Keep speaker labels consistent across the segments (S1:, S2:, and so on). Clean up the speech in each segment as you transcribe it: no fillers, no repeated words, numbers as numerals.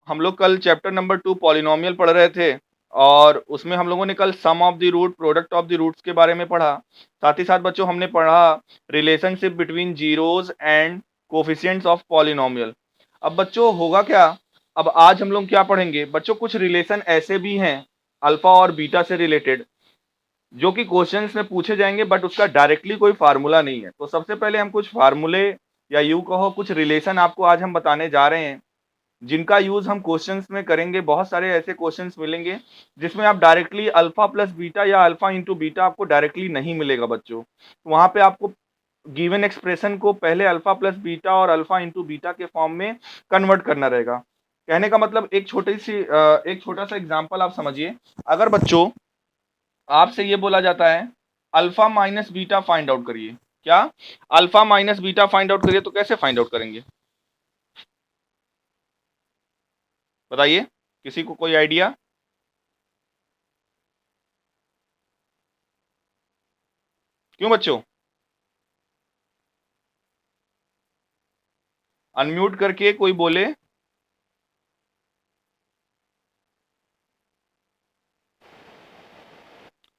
S1: हम लोग कल चैप्टर नंबर 2 पॉलिनोमियल पढ़ रहे थे और उसमें हम लोगों ने कल sum of the root, product of the roots के बारे में पढ़ा। साथ ही साथ बच्चों हमने पढ़ा relationship between zeros and coefficients of polynomial. अब बच्चों होगा क्या, अब आज हम लोग क्या पढ़ेंगे बच्चों, कुछ रिलेशन ऐसे भी हैं अल्फा और बीटा से रिलेटेड जो कि क्वेश्चंस में पूछे जाएंगे, बट उसका डायरेक्टली कोई फार्मूला नहीं है। तो सबसे पहले हम कुछ फार्मूले या यूं कहो कुछ रिलेशन आपको आज हम बताने जा रहे हैं जिनका यूज हम क्वेश्चंस में करेंगे। बहुत सारे ऐसे क्वेश्चंस मिलेंगे जिसमें आप डायरेक्टली अल्फा प्लस बीटा या अल्फा इंटू बीटा आपको डायरेक्टली नहीं मिलेगा बच्चों। तो वहां पे आपको गिवन एक्सप्रेशन को पहले अल्फा प्लस बीटा और अल्फा इंटू बीटा के फॉर्म में कन्वर्ट करना रहेगा। कहने का मतलब एक छोटा सा एग्जाम्पल आप समझिए। अगर बच्चों आपसे ये बोला जाता है alpha minus beta find out करिए, क्या alpha minus beta find out करिए, तो कैसे फाइंड आउट करेंगे बताइए, किसी को कोई आइडिया? क्यों बच्चों? अनम्यूट करके कोई बोले।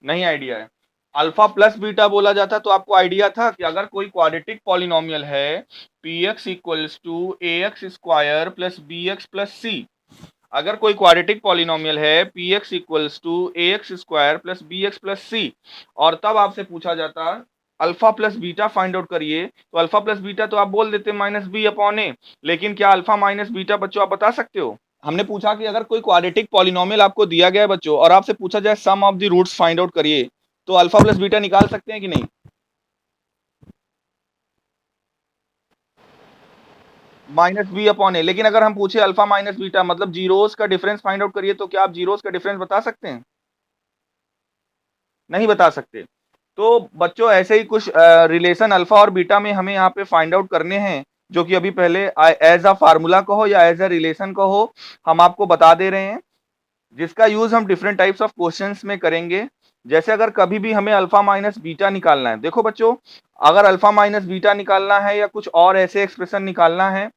S1: नहीं आइडिया है। अल्फा प्लस बीटा बोला जाता तो आपको आइडिया था कि अगर कोई क्वाड्रेटिक पॉलिनोमियल है P X equals to A X square plus B X plus C, अगर कोई क्वाड्रेटिक पॉलिनोमियल है P X equals to A X square plus B X plus C, और तब आपसे पूछा जाता alpha plus beta find out करिए, तो अल्फा प्लस बीटा तो आप बोल देते माइनस बी अपॉन ए, लेकिन क्या अल्फा माइनस बीटा बच्चों आप बता सकते हो? हमने पूछा कि अगर कोई क्वाड्रेटिक पॉलिनोमियल आपको दिया गया है बच्चों और आपसे पूछा जाए sum of the roots find out करिए, तो अल्फा प्लस बीटा निकाल सकते हैं कि नहीं? माइनस बी अपॉन ए। लेकिन अगर हम पूछे अल्फा माइनस बीटा मतलब जीरोस का डिफरेंस फाइंड आउट करिए, तो क्या आप जीरोस का डिफरेंस बता सकते हैं? नहीं बता सकते। तो बच्चों ऐसे ही कुछ रिलेशन अल्फा और बीटा में हमें यहाँ पे फाइंड आउट करने हैं, जो कि अभी पहले एज अ फार्मूला कहो या एज अ रिलेशन कहो हम आपको बता दे रहे हैं, जिसका यूज हम डिफरेंट टाइप्स ऑफ क्वेश्चंस में करेंगे। जैसे अगर कभी भी हमें अल्फा माइनस बीटा निकालना है, देखो बच्चों, अगर अल्फा माइनस बीटा निकालना है या कुछ और ऐसे एक्सप्रेशन निकालना है,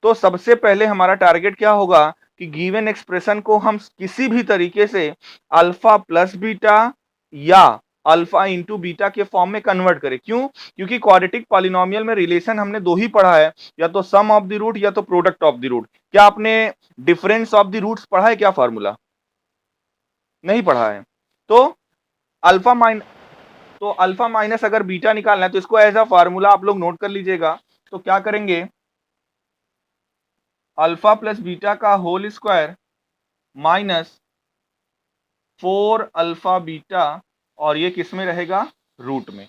S1: तो सबसे पहले हमारा टारगेट क्या होगा कि गिवन एक्सप्रेशन को हम किसी भी तरीके से अल्फा प्लस बीटा या अल्फा इंटू बीटा के फॉर्म में कन्वर्ट करें। क्यों? क्योंकि क्वाड्रेटिक पॉलिनोमियल में रिलेशन हमने दो ही पढ़ा है, या तो सम ऑफ द रूट या तो प्रोडक्ट ऑफ द रूट। क्या आपने डिफरेंस ऑफ द रूट्स पढ़ा है क्या फार्मूला? नहीं पढ़ा है। तो अल्फा माइन तो अल्फा माइनस अगर बीटा निकालना है तो इसको एज अ फार्मूला आप लोग नोट कर लीजिएगा। तो क्या करेंगे, अल्फा प्लस बीटा का whole square minus 4 alpha beta, और ये किस में रहेगा, रूट में।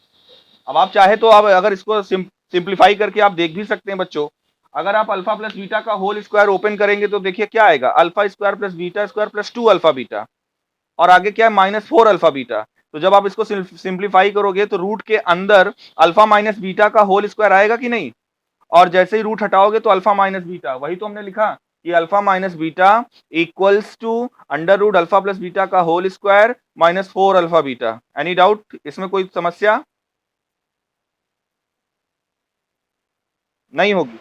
S1: अब आप चाहे तो आप अगर इसको सिंप्लीफाई करके आप देख भी सकते हैं बच्चों। अगर आप अल्फा प्लस बीटा का होल स्क्वायर ओपन करेंगे तो देखिए क्या आएगा, alpha square plus beta square plus 2 alpha beta, और आगे क्या है माइनस 4 अल्फा बीटा। तो जब आप इसको सिंप्लीफाई करोगे तो रूट के अंदर अल्फा माइनस बीटा का होल स्क्वायर आएगा कि नहीं, और जैसे ही रूट हटाओगे तो अल्फा माइनस बीटा, वही तो हमने लिखा कि alpha minus beta equals to under root alpha plus beta का whole square minus 4 alpha beta. Any doubt इसमें, कोई समस्या नहीं होगी?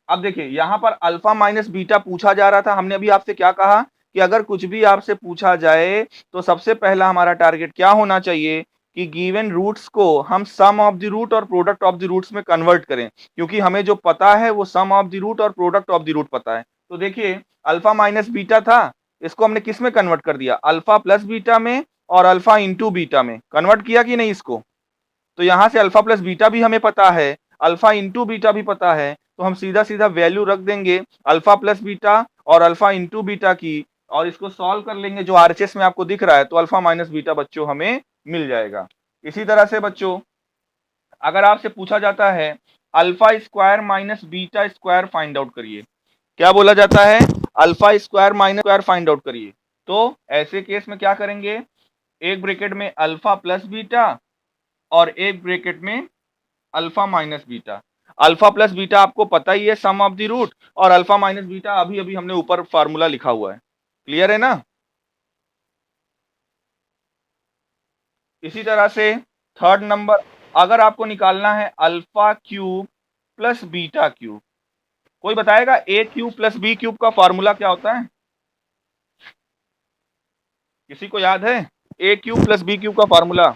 S1: अब देखिए यहां पर अल्फा माइनस बीटा पूछा जा रहा था, हमने अभी आपसे क्या कहा कि अगर कुछ भी आपसे पूछा जाए तो सबसे पहला हमारा टारगेट क्या होना चाहिए कि गिवन रूट्स को हम सम ऑफ द रूट और प्रोडक्ट ऑफ द रूट्स में कन्वर्ट करें, क्योंकि हमें जो पता है वो सम ऑफ द रूट और प्रोडक्ट ऑफ द रूट पता है। तो देखिए अल्फा माइनस बीटा था, इसको हमने किस में कन्वर्ट कर दिया, अल्फा प्लस बीटा में और अल्फा इंटू बीटा में कन्वर्ट किया कि नहीं इसको। तो यहां से अल्फा प्लस बीटा भी हमें पता है, अल्फा इंटू बीटा भी पता है, तो हम सीधा सीधा वैल्यू रख देंगे अल्फा प्लस बीटा और अल्फा इंटू बीटा की, और इसको सॉल्व कर लेंगे जो आरएचएस में आपको दिख रहा है, तो अल्फा माइनस बीटा बच्चों हमें मिल जाएगा। इसी तरह से बच्चों अगर आपसे पूछा जाता है alpha square minus beta square find out करिए, क्या बोला जाता है, alpha square minus square find out करिए, तो ऐसे केस में क्या करेंगे, एक ब्रैकेट में अल्फा प्लस बीटा और एक ब्रैकेट में alpha minus beta. Alpha plus beta आपको पता ही है सम ऑफ द रूट, और अल्फा माइनस बीटा अभी अभी हमने ऊपर फार्मूला लिखा हुआ है। क्लियर है ना? इसी तरह से थर्ड नंबर, अगर आपको निकालना है alpha cube plus beta cube, कोई बताएगा ए क्यूब प्लस बी क्यूब का फॉर्मूला क्या होता है? किसी को याद है? ए क्यूब प्लस बी क्यूब का फॉर्मूला,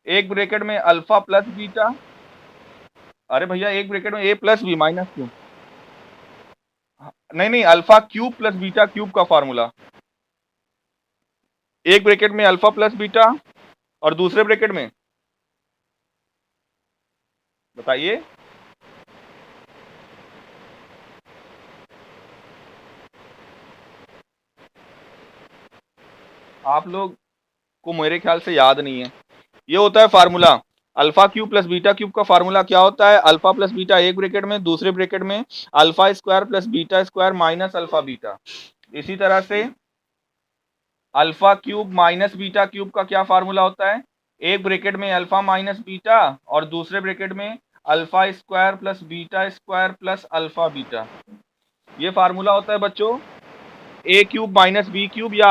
S1: एक ब्रैकेट में अल्फा प्लस बीटा, अरे भैया एक ब्रैकेट में ए प्लस बी माइनस क्यू, नहीं नहीं, alpha cube plus beta cube का फॉर्मूला, एक ब्रैकेट में अल्फा प्लस बीटा और दूसरे ब्रैकेट में बताइए। आप लोग को मेरे ख्याल से याद नहीं है। ये होता है formula, alpha cube plus beta cube का फार्मूला क्या होता है? अल्फा प्लस बीटा एक ब्रैकेट में, दूसरे ब्रैकेट में alpha square plus beta square minus alpha beta. इसी तरह से alpha cube minus beta cube का क्या फार्मूला होता है? एक ब्रैकेट में अल्फा माइनस बीटा और दूसरे ब्रैकेट में alpha square plus beta square plus alpha beta. ये फार्मूला होता है बच्चों ए क्यूब माइनस बी क्यूब या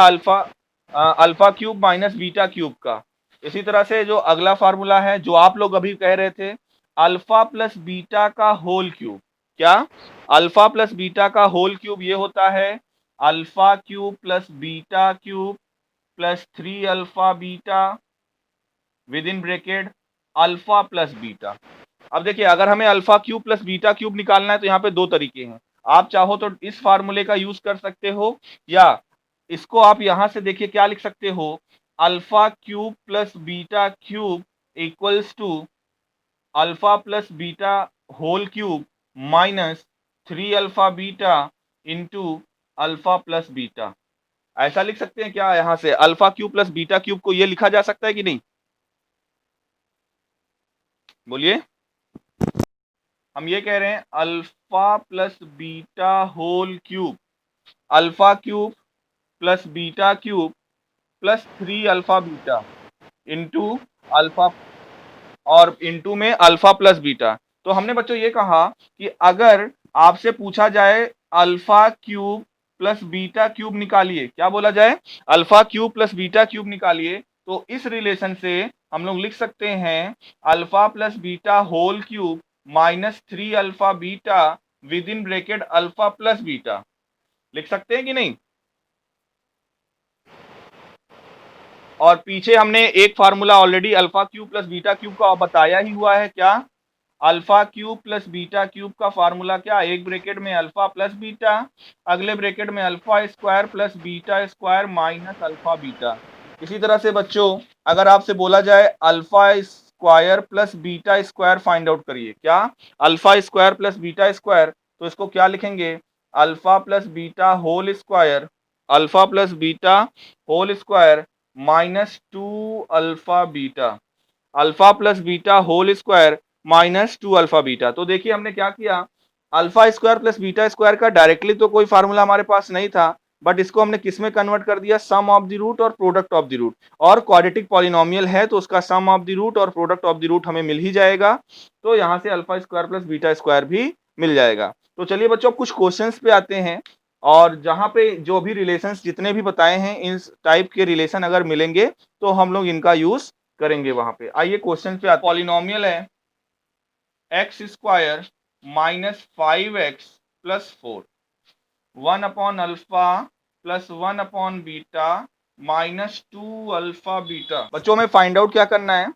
S1: alpha cube minus beta cube का। इसी तरह से जो अगला फार्मूला है जो आप लोग अभी कह रहे थे, अल्फा प्लस बीटा का होल क्यूब, क्या? अल्फा प्लस बीटा का होल क्यूब ये होता है alpha cube plus beta cube plus 3 alpha beta within bracket alpha plus beta. अब देखिए, अगर हमें alpha cube plus beta cube निकालना है तो यहाँ पे दो तरीके हैं। आप चाहो तो इस फार्मूले का यूज कर सकते हो, या इसको आप यहां से देखिए क्या लिख सकते हो, alpha cube plus beta cube equals to alpha plus beta whole cube minus 3 alpha beta into alpha plus beta. ऐसा लिख सकते हैं क्या? यहां से alpha cube plus beta cube को ये लिखा जा सकता है कि नहीं? बोलिए। हम ये कह रहे हैं alpha plus beta whole cube, alpha cube plus beta cube plus 3 alpha beta into alpha, और इंटू में अल्फा प्लस बीटा। तो हमने बच्चों ये कहा कि अगर आपसे पूछा जाए alpha cube plus beta cube निकालिए, क्या बोला जाए? Alpha cube plus beta cube निकालिए, तो इस रिलेशन से हम लोग लिख सकते हैं alpha plus beta whole cube minus 3 alpha beta within bracket alpha plus beta. लिख सकते हैं कि नहीं? और पीछे हमने एक formula already alpha cube plus beta cube का बताया ही हुआ है, क्या? Alpha cube plus beta cube का फार्मूला क्या? एक ब्रैकेट में अल्फा प्लस बीटा, अगले ब्रैकेट में alpha square plus beta square minus alpha beta. इसी तरह से बच्चों, अगर आपसे बोला जाए alpha square plus beta square find out करिए, क्या? Alpha square plus beta square, तो इसको क्या लिखेंगे? Alpha plus beta whole square, alpha plus beta whole square minus 2 alpha beta, alpha plus beta whole square minus 2 alpha beta. तो देखिए हमने क्या किया, alpha square plus beta square का डायरेक्टली तो कोई फार्मूला हमारे पास नहीं था, बट इसको हमने किस में कन्वर्ट कर दिया? सम ऑफ द रूट और प्रोडक्ट ऑफ द रूट। और क्वाड्रेटिक पॉलिनोमियल है तो उसका सम ऑफ द रूट और प्रोडक्ट ऑफ द रूट हमें मिल ही जाएगा, तो यहाँ से alpha square plus beta square भी मिल जाएगा। तो चलिए बच्चों, कुछ क्वेश्चंस पे आते हैं, और जहाँ पे जो भी रिलेशंस जितने भी बताए हैं, इन टाइप के रिलेशन अगर मिलेंगे तो हम लोग इनका यूज करेंगे वहां पे। आइए क्वेश्चन पे आते हैं। पॉलिनोमियल है x square minus 5x plus 4, 1 upon alpha plus 1 upon beta minus 2 alpha beta. बच्चों में फाइंड आउट क्या करना है?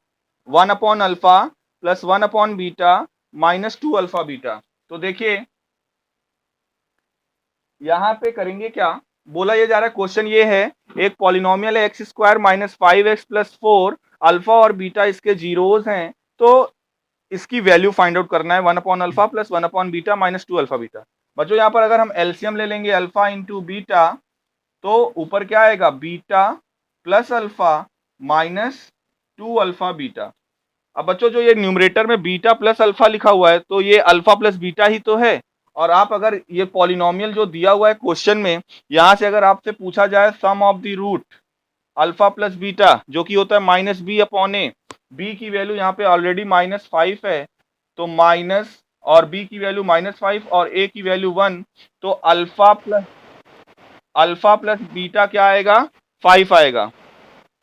S1: 1 upon alpha plus 1 upon beta minus 2 alpha beta. तो देखिए यहाँ पे करेंगे क्या, बोला ये जा रहा है, क्वेश्चन ये है, एक पॉलिनोमियल है x square minus 5x plus 4, alpha और बीटा इसके जीरोज हैं, तो इसकी वैल्यू फाइंड आउट करना है 1 upon alpha plus 1 upon beta minus 2 alpha beta. बच्चों यहाँ पर अगर हम एलसीएम ले लेंगे अल्फा इंटू बीटा, तो ऊपर क्या आएगा? Beta plus alpha minus 2 alpha beta. अब बच्चों जो ये न्यूमरेटर में बीटा प्लस अल्फा लिखा हुआ है, तो ये अल्फा प्लस बीटा ही तो है। और आप अगर ये पॉलिनोमियल जो दिया हुआ है क्वेश्चन में, यहाँ से अगर आपसे पूछा जाए sum of the root alpha plus beta, जो कि होता है minus B upon A, B की वैल्यू यहाँ पे ऑलरेडी -5 है, तो माइनस, और बी की वैल्यू -5 और ए की वैल्यू 1, तो अल्फा प्लस बीटा क्या आएगा? 5 आएगा,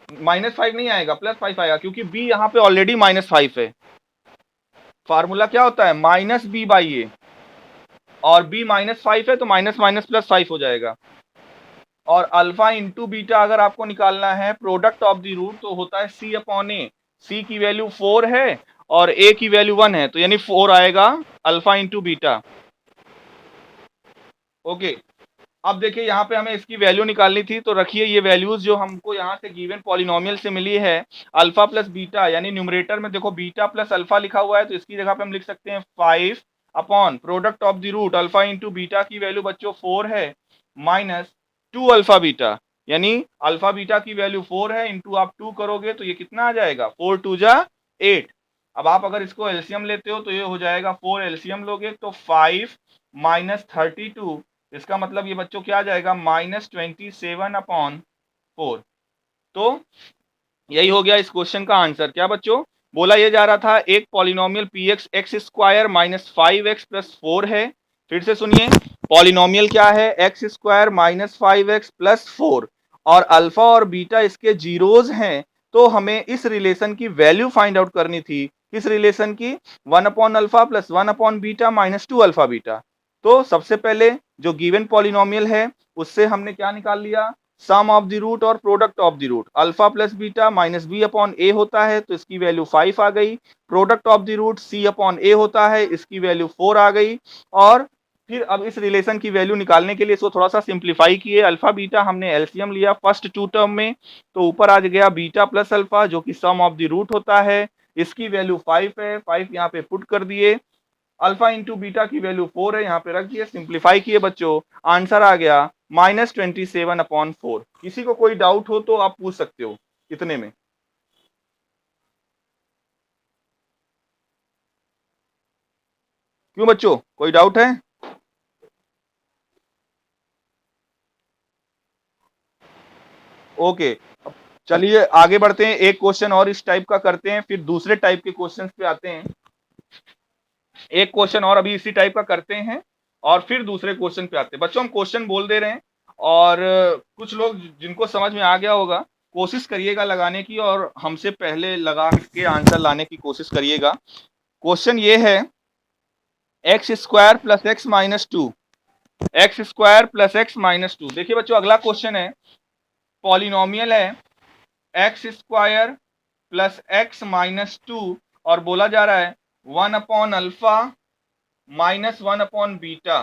S1: -5 नहीं आएगा, +5 आएगा, क्योंकि बी यहाँ पे ऑलरेडी -5 है। फार्मूला क्या होता है? माइनस बी बाई ए, और b -5 है तो माइनस माइनस प्लस 5 हो जाएगा। और अल्फा इंटू बीटा अगर आपको निकालना है प्रोडक्ट ऑफ द रूट तो होता है c अपॉन a। c की वैल्यू 4 है और a की वैल्यू 1 है, तो यानी 4 आएगा अल्फा इंटू बीटा। ओके, अब देखिए यहाँ पे हमें इसकी वैल्यू निकालनी थी, तो रखिए ये वैल्यूज जो हमको यहाँ से गिवन पॉलिनोमियल से मिली है अल्फा प्लस बीटा, यानी न्यूमरेटर में देखो बीटा प्लस अल्फा लिखा हुआ है, तो इसकी जगह पे हम लिख सकते हैं 5 upon product of the root alpha into beta की वैल्यू बच्चों 4 है माइनस 2 अल्फा बीटा, यानी अल्फा बीटा की वैल्यू 4 है इंटू आप 2 करोगे तो ये कितना आ जाएगा 4 2 जा 8। अब आप अगर इसको एलसीएम लेते हो तो ये हो जाएगा 4 एलसीएम लोगे तो 5 माइनस 32, इसका मतलब ये बच्चों क्या आ जाएगा -27 अपॉन 4। तो यही हो गया इस क्वेश्चन का आंसर। क्या बच्चों बोला ये जा रहा था, एक polynomial P x x square minus 5x plus 4 है। फिर से सुनिए, पॉलिनोमियल क्या है x square minus 5x plus 4 और अल्फा और बीटा इसके जीरोज हैं, तो हमें इस रिलेशन की वैल्यू फाइंड आउट करनी थी। किस रिलेशन की? 1 upon alpha plus 1 upon beta minus 2 alpha beta. तो सबसे पहले जो गिवन पॉलिनोमियल है उससे हमने क्या निकाल लिया, सम ऑफ द रूट और product of the root. Alpha plus beta minus B upon A होता है तो इसकी वैल्यू 5 आ गई। Product of the root C upon A होता है, इसकी वैल्यू 4 आ गई। और फिर अब इस रिलेशन की वैल्यू निकालने के लिए इसको थोड़ा सा सिंप्लीफाई किए। अल्फा बीटा हमने एलसीएम लिया फर्स्ट टू टर्म में, तो ऊपर आ गया बीटा प्लस अल्फा जो कि सम ऑफ द रूट होता है, इसकी वैल्यू 5 है, 5 यहाँ पे पुट कर दिए। अल्फा इंटू बीटा की वैल्यू 4 है, यहाँ पे रख दिए, सिंप्लीफाई किए बच्चों, आंसर आ गया -27 अपॉन 4। किसी को कोई डाउट हो तो आप पूछ सकते हो इतने में। क्यों बच्चों, कोई डाउट है? ओके, चलिए आगे बढ़ते हैं, एक क्वेश्चन और इस टाइप का करते हैं, फिर दूसरे टाइप के क्वेश्चन पे आते हैं। एक क्वेश्चन और अभी इसी टाइप का करते हैं और फिर दूसरे क्वेश्चन पे आते हैं। बच्चों हम क्वेश्चन बोल दे रहे हैं और कुछ लोग जिनको समझ में आ गया होगा कोशिश करिएगा लगाने की और हमसे पहले लगा के आंसर लाने की कोशिश करिएगा। क्वेश्चन ये है x square plus x minus 2, x square plus x minus 2। देखिए बच्चों अगला क्वेश्चन है, पॉलिनोमियल है x square plus x minus 2 और बोला जा रहा है 1 upon alpha minus 1 upon beta,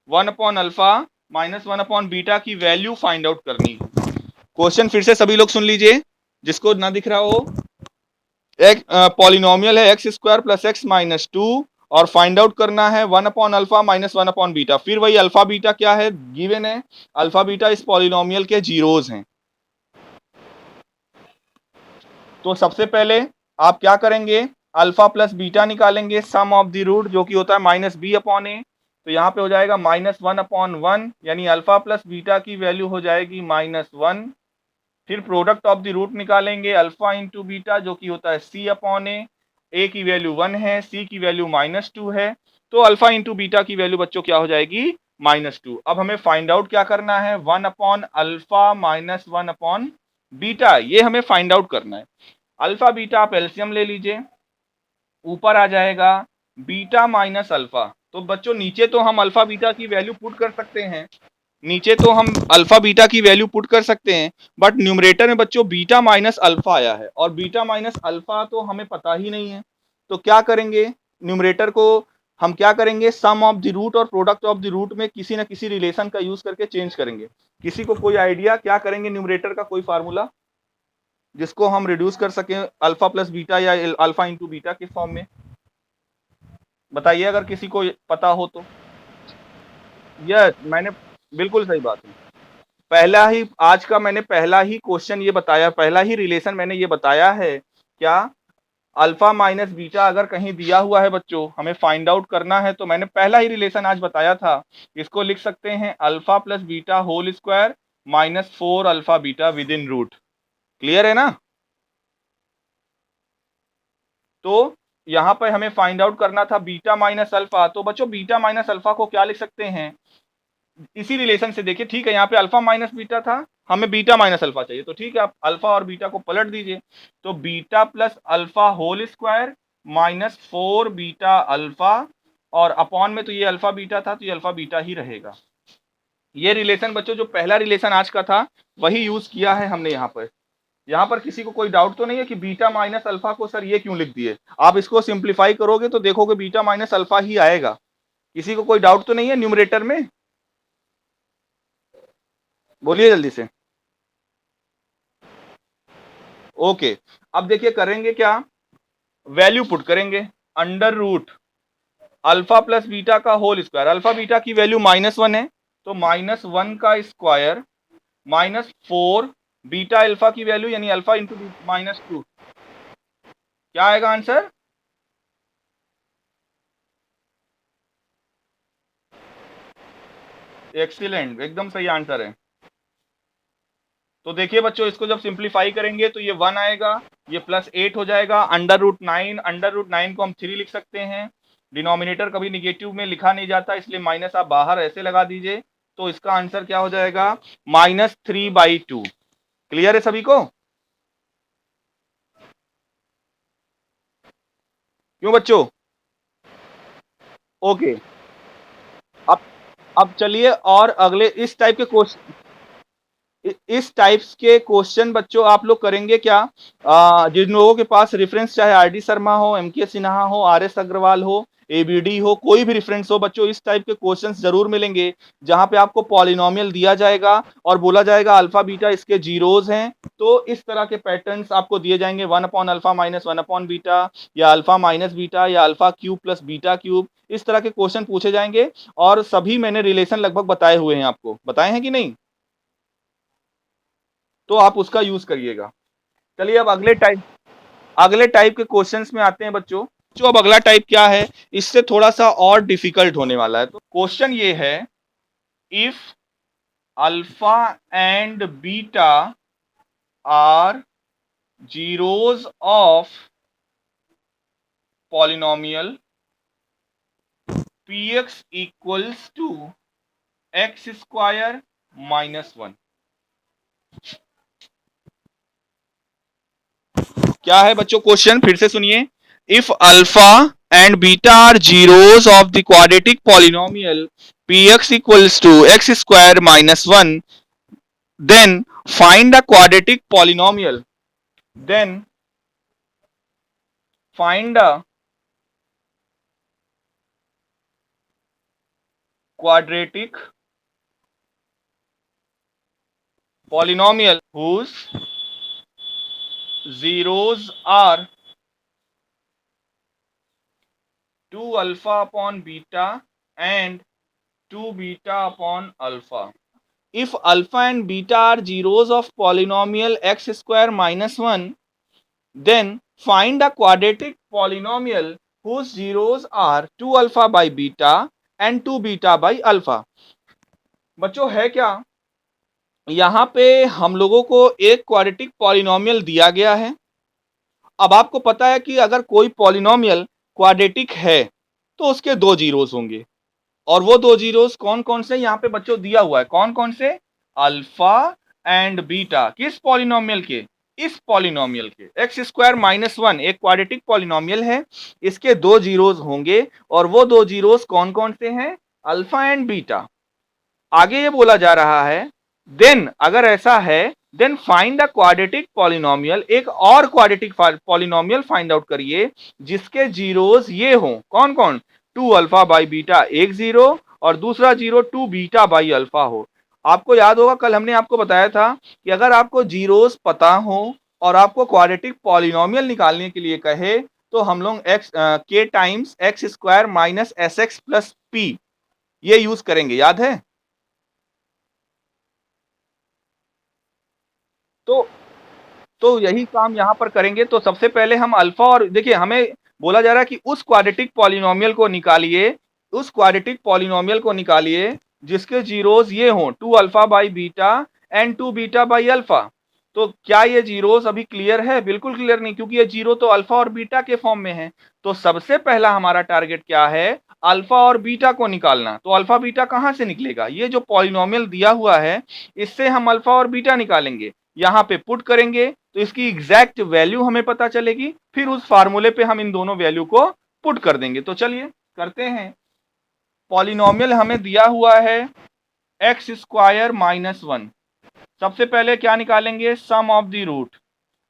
S1: 1 upon alpha minus 1 upon beta की वैल्यू फाइंड आउट करनी है। क्वेश्चन फिर से सभी लोग सुन लीजिए, जिसको ना दिख रहा हो। एक पॉलिनोमियल है x square plus x minus 2 और फाइंड आउट करना है 1 upon alpha minus 1 upon beta. फिर वही अल्फा बीटा क्या है, गिवन है, अल्फा बीटा इस पॉलिनोमियल के जीरोज हैं। तो सबसे पहले आप क्या करेंगे, अल्फा प्लस बीटा निकालेंगे, सम ऑफ द रूट जो कि होता है माइनस बी अपॉन ए, तो यहाँ पे हो जाएगा -1 अपॉन 1, यानी अल्फा प्लस बीटा की वैल्यू हो जाएगी -1। फिर प्रोडक्ट ऑफ द रूट निकालेंगे अल्फा इंटू बीटा जो कि होता है सी अपॉन ए की वैल्यू 1 है, सी की वैल्यू -2 है, तो अल्फा इंटू बीटा की वैल्यू बच्चों क्या हो जाएगी -2। अब हमें फाइंड आउट क्या करना है, 1 upon alpha minus 1 upon beta, ये हमें फाइंड आउट करना है। अल्फा बीटा आप एलसीएम ले लीजिए, ऊपर आ जाएगा बीटा माइनस अल्फा। तो बच्चों नीचे तो हम अल्फा बीटा की वैल्यू पुट कर सकते हैं, नीचे तो हम अल्फा बीटा की वैल्यू पुट कर सकते हैं, बट न्यूमरेटर में बच्चों बीटा माइनस अल्फा आया है और बीटा माइनस अल्फा तो हमें पता ही नहीं है। तो क्या करेंगे, न्यूमरेटर को हम क्या करेंगे, सम ऑफ द रूट और प्रोडक्ट ऑफ द रूट में किसी न किसी रिलेशन का यूज करके चेंज करेंगे। किसी को कोई आइडिया क्या करेंगे न्यूमरेटर का, कोई फार्मूला जिसको हम रिड्यूस कर सकें अल्फा प्लस बीटा या अल्फा इंटू बीटा के फॉर्म में? बताइए अगर किसी को पता हो तो। यस, मैंने बिल्कुल सही बात है, पहला ही आज का मैंने पहला ही क्वेश्चन ये बताया, पहला ही रिलेशन मैंने ये बताया है। क्या? अल्फा माइनस बीटा अगर कहीं दिया हुआ है बच्चों, हमें फाइंड आउट करना है, तो मैंने पहला ही रिलेशन आज बताया था। इसको लिख सकते हैं alpha plus beta whole square -4 alpha beta within root. Clear है ना? तो यहाँ पर हमें फाइंड आउट करना था बीटा माइनस अल्फा, तो बच्चों बीटा माइनस अल्फा को क्या लिख सकते हैं, इसी रिलेशन से देखिए, ठीक है, यहाँ पे अल्फा माइनस बीटा था, हमें बीटा माइनस अल्फा चाहिए, तो ठीक है आप अल्फा और बीटा को पलट दीजिए, तो beta plus alpha whole square -4 beta alpha और अपॉन में तो ये अल्फा बीटा था, तो ये अल्फा बीटा ही रहेगा। ये रिलेशन बच्चों जो पहला रिलेशन आज का था वही यूज किया है हमने यहाँ पर। यहाँ पर किसी को कोई डाउट तो नहीं है कि बीटा माइनस अल्फा को सर ये क्यों लिख दिए? आप इसको सिंप्लीफाई करोगे तो देखोगे बीटा माइनस अल्फा ही आएगा। किसी को कोई डाउट तो नहीं है न्यूमरेटर में? बोलिए जल्दी से। ओके, अब देखिए करेंगे क्या, वैल्यू पुट करेंगे, under root alpha plus beta का होल स्क्वायर। अल्फा बीटा की वैल्यू -1 है, तो -1 का स्क्वायर -4 बीटा अल्फा की वैल्यू यानी अल्फा इंटू -2, क्या आएगा आंसर? एक्सीलेंट, एकदम सही आंसर है। तो देखिए बच्चों इसको जब सिंप्लीफाई करेंगे तो ये 1 आएगा, ये +8 हो जाएगा, अंडर रूट 9 को हम 3 लिख सकते हैं। डिनोमिनेटर कभी निगेटिव में लिखा नहीं जाता, इसलिए माइनस आप बाहर ऐसे लगा दीजिए, तो इसका आंसर क्या हो जाएगा? -3/2। क्लियर है सभी को? क्यों बच्चों? ओके, अब चलिए और अगले इस टाइप के क्वेश्चन, इस टाइप्स के क्वेश्चन बच्चों आप लोग करेंगे क्या, जिन लोगों के पास रेफरेंस चाहे आर.डी. शर्मा हो, एम.के. सिन्हा हो, आर.एस. अग्रवाल हो, एबीडी हो, कोई भी रेफरेंस हो बच्चों, इस टाइप के क्वेश्चंस जरूर मिलेंगे जहां पे आपको पॉलिनोमियल दिया जाएगा और बोला जाएगा अल्फा बीटा इसके जीरोज हैं। तो इस तरह के पैटर्न्स आपको दिए जाएंगे, 1/अल्फा माइनस 1/बीटा, या अल्फा माइनस बीटा, या alpha cube plus beta cube, इस तरह के क्वेश्चन पूछे जाएंगे। और सभी मैंने रिलेशन लगभग बताए हुए हैं, आपको बताए हैं कि नहीं? तो आप उसका यूज करिएगा। चलिए अब अगले टाइप के क्वेश्चंस में आते हैं बच्चों। जो अब अगला टाइप क्या है, इससे थोड़ा सा और डिफिकल्ट होने वाला है। तो क्वेश्चन ये है, if alpha and beta are zeros of polynomial px equals to x square -1। क्या है बच्चों क्वेश्चन? फिर से सुनिए, if alpha and beta are zeros of the quadratic polynomial px equals to x square -1, then find the quadratic polynomial, then find a quadratic polynomial whose zeros are 2 alpha upon beta and 2 beta upon alpha. If alpha and beta are zeros of polynomial x square -1, then find a quadratic polynomial whose zeros are 2 alpha by beta and 2 beta by alpha. बच्चों है क्या, यहाँ पे हम लोगों को एक quadratic polynomial दिया गया है। अब आपको पता है कि अगर कोई पॉलिनोमियल क्वाड्रेटिक है तो उसके 2 जीरोस होंगे, और वो 2 जीरोस कौन कौन से यहाँ पे बच्चों दिया हुआ है, कौन कौन से? Alpha and beta. किस पॉलिनोमियल के? इस पॉलिनोमियल के। एक्स स्क्वायर -1 एक क्वाड्रेटिक पॉलिनोमियल है, इसके 2 जीरोस होंगे, और वो 2 जीरोस कौन कौन से हैं? Alpha and beta. आगे ये बोला जा रहा है, देन अगर ऐसा है, then find the quadratic polynomial, एक और क्वाड्रेटिक पॉलिनोमियल फाइंड आउट करिए जिसके जीरोस ये हो, कौन कौन? 2 अल्फा बाई बीटा एक जीरो, और दूसरा जीरो 2 बीटा बाई अल्फा हो। आपको याद होगा कल हमने आपको बताया था कि अगर आपको जीरोस पता हो और आपको क्वाड्रेटिक पॉलिनोमियल निकालने के लिए कहे, तो हम लोग k times x square minus S x plus P ये यूज करेंगे, याद है? तो यही काम यहां पर करेंगे। तो सबसे पहले हम अल्फा, और देखिए हमें बोला जा रहा है कि उस क्वाड्रेटिक पॉलिनोमियल को निकालिए, उस क्वाड्रेटिक पॉलिनोमियल को निकालिए जिसके जीरोस ये हों 2 alpha by beta and 2 beta by alpha. तो क्या ये जीरोस अभी क्लियर है? बिल्कुल क्लियर नहीं, क्योंकि ये जीरो तो अल्फा और बीटा के फॉर्म में है। तो सबसे पहला हमारा टारगेट क्या है? अल्फा और बीटा को निकालना। तो अल्फा बीटा कहां से निकलेगा? ये जो पॉलिनोमियल दिया हुआ है इससे हम अल्फा और बीटा निकालेंगे, यहाँ पे पुट करेंगे तो इसकी एग्जैक्ट वैल्यू हमें पता चलेगी, फिर उस फार्मूले पे हम इन दोनों वैल्यू को पुट कर देंगे। तो चलिए करते हैं। पॉलिनोमियल हमें दिया हुआ है एक्स स्क्वायर माइनस 1। सबसे पहले क्या निकालेंगे, sum of the root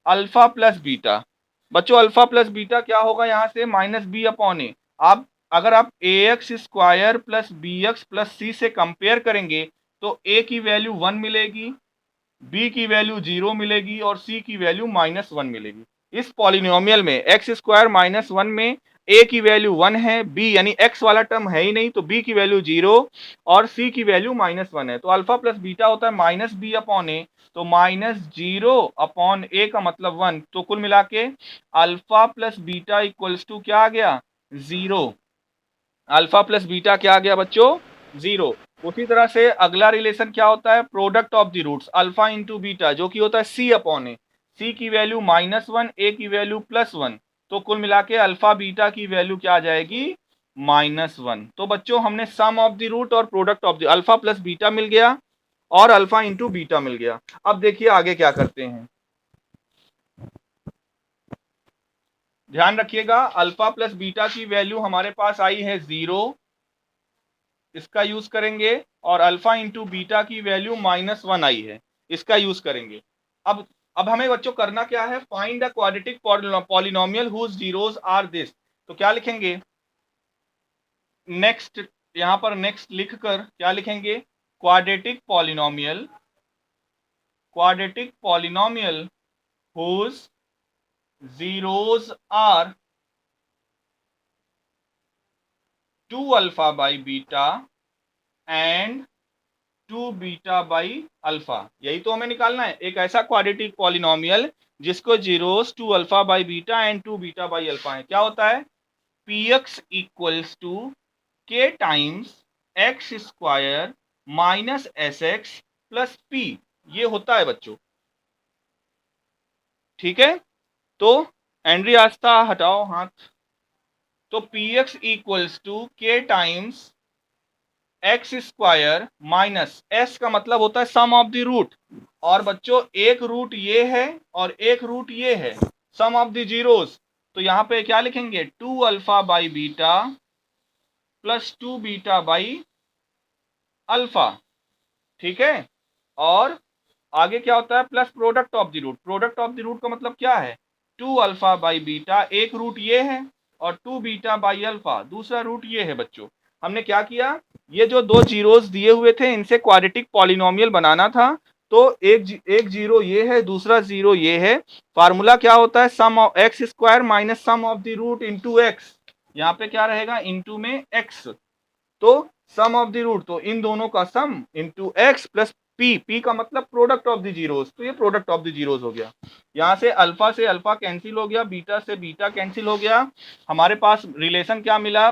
S1: alpha plus beta. बच्चों अल्फा प्लस बीटा क्या होगा, यहाँ से माइनस बी अपॉन ए। आप अगर आप A X square plus B X plus C से कंपेयर करेंगे तो ए की वैल्यू 1 मिलेगी, बी की वैल्यू 0 मिलेगी और सी की वैल्यू माइनस 1 मिलेगी। इस पॉलिनोमियल में एक्स स्क्वायर माइनस 1 में ए की वैल्यू 1 है, बी यानी एक्स वाला टर्म है ही नहीं तो बी की वैल्यू 0 और सी की वैल्यू माइनस 1 है। तो अल्फा प्लस बीटा होता है माइनस बी अपॉन ए, तो माइनस 0 अपॉन ए का मतलब 1। तो कुल मिला के alpha plus beta equals to क्या आ गया, 0। अल्फा प्लस बीटा क्या आ गया बच्चों, 0। उसी तरह से अगला रिलेशन क्या होता है, product of the roots alpha into beta, जो कि होता है सी अपॉन ए। सी की वैल्यू -1, ए की वैल्यू +1, तो कुल मिला के अल्फा बीटा की वैल्यू क्या आ जाएगी, -1। तो बच्चों हमने सम ऑफ द रूट और product of the alpha plus beta मिल गया और अल्फा इंटू बीटा मिल गया। अब देखिए आगे क्या करते हैं, ध्यान रखिएगा अल्फा प्लस बीटा की वैल्यू हमारे पास आई है 0, इसका यूज करेंगे, और अल्फा इंटू बीटा की वैल्यू -1 आई है, इसका यूज करेंगे। अब हमें बच्चों करना क्या है, find the quadratic polynomial whose zeros are this. तो क्या लिखेंगे, नेक्स्ट, यहां पर नेक्स्ट लिखकर क्या लिखेंगे, quadratic polynomial whose zeros are 2 alpha by beta and 2 beta by alpha. यही तो हमें निकालना है, एक ऐसा क्वाड्रेटिक पॉलिनोमियल जिसको zeros 2 alpha by beta and 2 beta by alpha है। क्या होता है, px equals to k times x square minus S x plus P, ये होता है बच्चों, ठीक है। तो एंड्री आस्था हटाओ हाथ। तो px equals to k times x square minus S का मतलब होता है सम ऑफ द रूट, और बच्चों एक रूट ये है और एक रूट ये है, सम ऑफ द जीरोस। तो यहां पे क्या लिखेंगे, 2 alpha by beta plus 2 beta by alpha, ठीक है। और आगे क्या होता है, plus product of the root. Product of the root का मतलब क्या है, 2 अल्फा बाई बीटा, एक रूट ये है, और 2 बीटा बाई अल्फा दूसरा रूट ये है। बच्चों हमने क्या किया, ये जो दो जीरोस दिए हुए थे इनसे क्वाड्रेटिक पॉलिनोमियल बनाना था, तो एक जीरो ये है, दूसरा जीरो ये है। फार्मूला क्या होता है, sum of X square minus sum of the root into X, यहाँ पे क्या रहेगा, इंटू में एक्स, तो सम ऑफ द रूट, तो इन दोनों का sum into X plus P, P का मतलब प्रोडक्ट ऑफ द जीरोस, तो ये प्रोडक्ट ऑफ द जीरोस हो गया। यहां से अल्फा कैंसिल हो गया, बीटा से बीटा कैंसिल हो गया, हमारे पास रिलेशन क्या मिला,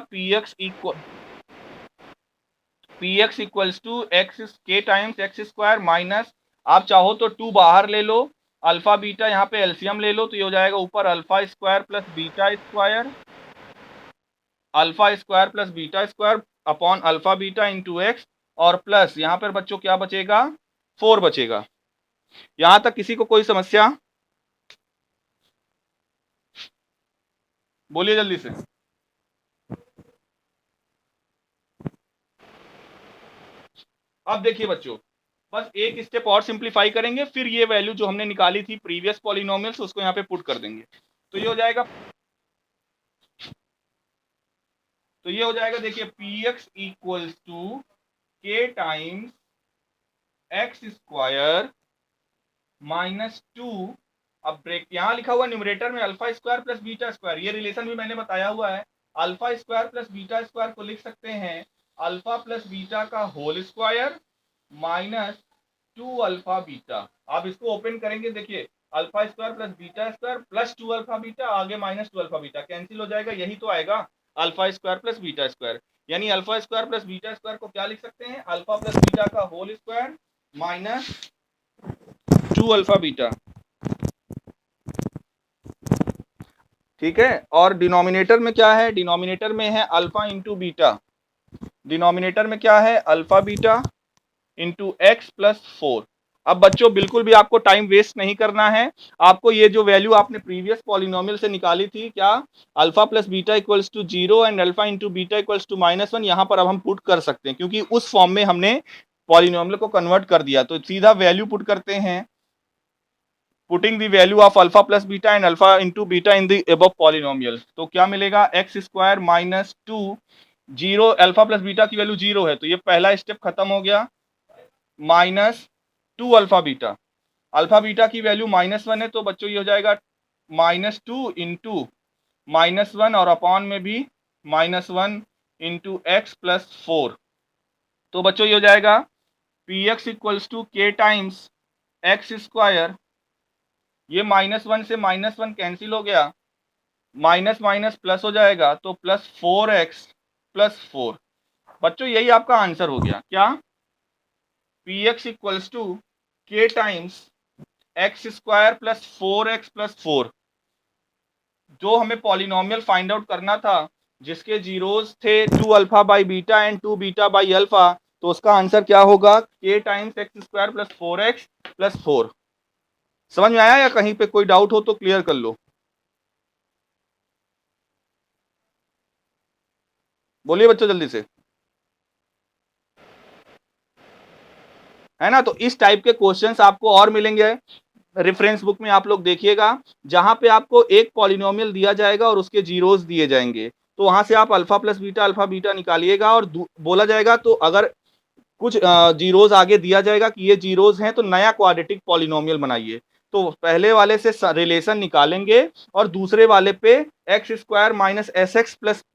S1: px इक्वल्स टू एक्स के टाइम्स एक्स स्क्वायर माइनस, आप चाहो तो 2 बाहर ले लो, अल्फा बीटा यहाँ पे एलसीएम ले लो, तो ये हो जाएगा ऊपर alpha square plus beta square, alpha square plus beta square upon alpha beta into x, और प्लस यहां पर बच्चों क्या बचेगा, 4 बचेगा। यहां तक किसी को कोई समस्या, बोलिए जल्दी से। अब देखिए बच्चों, बस एक स्टेप और सिंप्लीफाई करेंगे, फिर ये वैल्यू जो हमने निकाली थी प्रीवियस पॉलिनोमियल्स उसको यहाँ पे पुट कर देंगे। तो ये हो जाएगा, देखिए px equals to k times x square -2, अब ब्रेक, यहां लिखा हुआ न्यूमरेटर में alpha square plus beta square, ये रिलेशन भी मैंने बताया हुआ है। Alpha square plus beta square को लिख सकते हैं अल्फा प्लस बीटा का होल स्क्वायर -2 अल्फा बीटा। आप इसको ओपन करेंगे, देखिए alpha square plus beta square plus 2 alpha beta, आगे -2 अल्फा बीटा कैंसिल हो जाएगा, यही तो आएगा alpha square plus beta square. यानी alpha square plus beta square को क्या लिख सकते हैं, अल्फा प्लस बीटा का होल स्क्वायर -2 अल्फा बीटा, ठीक है। और डिनोमिनेटर में क्या है, डिनोमिनेटर में है अल्फा इंटू बीटा, डिनोमिनेटर में क्या है, alpha beta into X plus 4। अब बच्चों बिल्कुल भी आपको टाइम वेस्ट नहीं करना है, आपको ये जो वैल्यू आपने प्रीवियस पॉलिनोमियल से निकाली थी, क्या alpha plus beta equals to 0 and alpha into beta equals to -1, यहाँ पर अब हम पुट कर सकते हैं क्योंकि उस फॉर्म में हमने पॉलिनोमियल को कन्वर्ट कर दिया। तो सीधा वैल्यू पुट करते हैं, putting the value of alpha plus beta and alpha into beta in the above polynomial. तो क्या मिलेगा, x square minus 2, 0 alpha plus beta की वैल्यू 0 है तो ये पहला स्टेप खत्म हो गया, -2 अल्फा बीटा की वैल्यू -1 है तो बच्चों ये हो जाएगा -2 इंटू -1 और अपॉन में भी -1 इंटू एक्स प्लस 4। तो बच्चों ये हो जाएगा पी एक्स इक्वल्स टू के टाइम्स एक्स स्क्वायर, ये -1 से -1 कैंसिल हो गया, माइनस माइनस प्लस हो जाएगा तो प्लस 4x प्लस 4। बच्चों यही आपका आंसर हो गया, क्या पी एक्स इक्वल्स टू के times x square plus 4x plus 4। जो हमें पॉलिनोमियल फाइंड आउट करना था जिसके जीरोस थे 2 alpha by beta and 2 beta by alpha, तो उसका आंसर क्या होगा, के times x square plus 4x plus 4। समझ में आया या कहीं पे कोई डाउट हो तो क्लियर कर लो, बोलिए बच्चों जल्दी से, है ना। तो इस टाइप के क्वेश्चंस आपको और मिलेंगे रेफरेंस बुक में, आप लोग देखिएगा, जहां पे आपको एक पॉलिनोमियल दिया जाएगा और उसके जीरोस दिए जाएंगे, तो वहां से आप अल्फा बीटा निकालिएगा और बोला जाएगा, तो अगर कुछ जीरोस आगे दिया जाएगा कि ये जीरोस हैं तो नया क्वाड्रेटिक पॉलिनोमियल बनाइए। तो पहले वाले से रिलेशन निकालेंगे और दूसरे वाले पे x square minus S x plus P